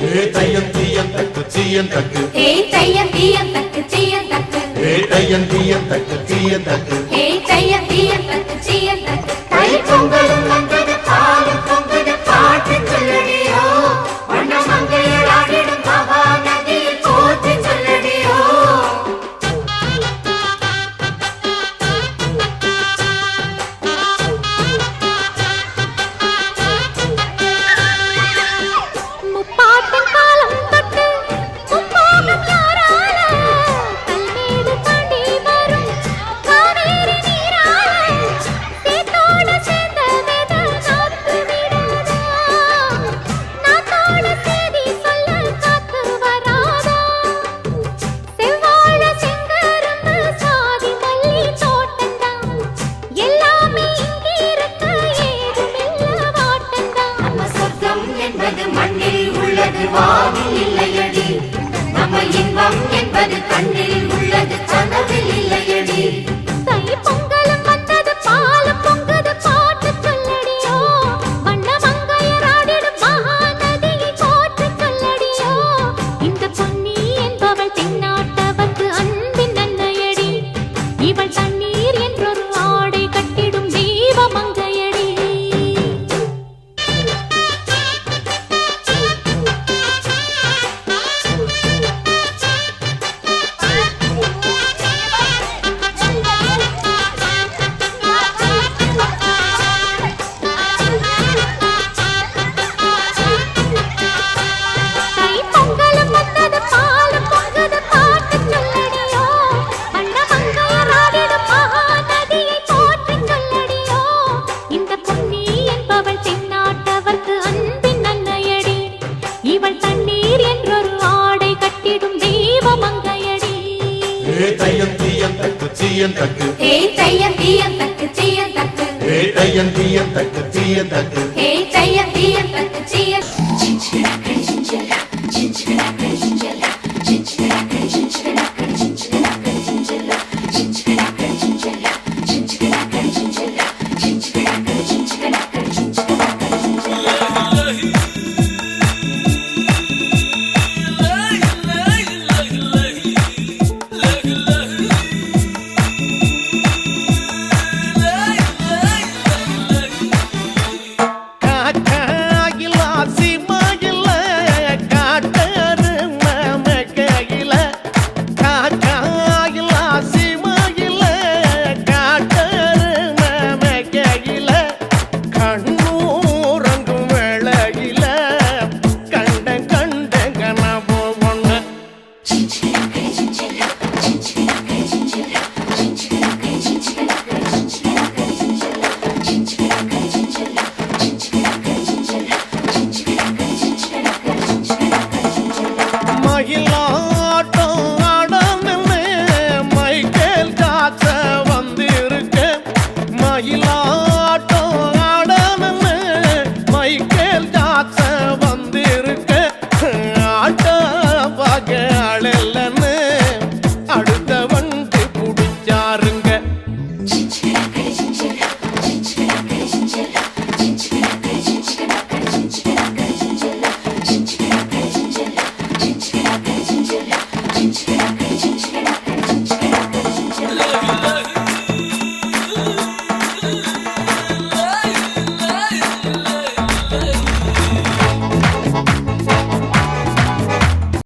தையம் தீயம் தக்கு சீயம் தக்கு தையம் தீயம் தக்கு சீயம் தக்கு தையம் தீயம் தக்கு சீயம் தக்கு தையம் தீயம் தக்கு சீயம் தக்கு தை பொங்கலும் வந்தது பாலும் பொங்குது பாட்டு சொல்லடியோ வண்ண மங்கையர் ஆடிடும் மகா நதியில் போற்றி சொல்லடியோ முப்பாட்டின் காலம் தொட்டு முப்போகம் யாரால கல்மேடு தாண்டி வரும் காவேரி நீரால சேத்தோட சேர்ந்த வேத நாத்து விடாதா நாத்தோட சேதி சொல்ல காத்து வராதா செவ்வாழ செங்கரும்பு சாதி மல்லி தோட்டந்தான் எல்லாமே இங்கிருக்க ஏதுமில்ல வாட்டந்தான் நம்ம சொர்க்கம் என்பது மண்ணில் உள்ளது வானில் இல்லையடி நம்ம இன்பம் என்பது கண்ணில் உள்ளது கனவில் இல்லையடி தை பொங்கலும் வந்தது பாலும் பொங்குது பாட்டு சொல்லடியோ வண்ண மங்கையர் ஆடிடும் மகா நதியை போற்று சொல்லடியோ இந்த பொன்னி என்பவள் தென்னாட்டவர்க்கு அன்பின் அன்னையடி இவள் தண்ணீர் என்றொரு ஆடை கட்டிடும் தீப மங்கையடி தை பொங்கலும் வந்தது பாலும் பொங்குது பாட்டு சொல்லடியோ வண்ண மங்கையர் ஆடிடும் மகா நதியை போற்றி சொல்லடியோ இந்த பொன்னி என்பவள் தென்னாட்டவர்க்கு அன்பின் அன்னையடி இவள் தண்ணீர் என்றொரு ஆடை கட்டிடும் தெய்வ மங்கையடி தையம் தீயம் தக்கு சீயம் தக்கு தையம் தீயம் தக்கு சீயம் தக்கு தையம் தீயம் தக்கு சீயம் தக்கு தையம் தீயம் தக்கு சீயம் மயிலாட்டம் ஆடணும்னு மைக்கேல் ஜாக்ச வந்திருக்க மயிலாட்டம் ஆடணும்னு மைக்கேல் ஜாக்ச வந்திருக்க ஆட்ட பார்க்க ஆளல்லன்னு அடுத்த வண்டி பிடிச்சாருங்க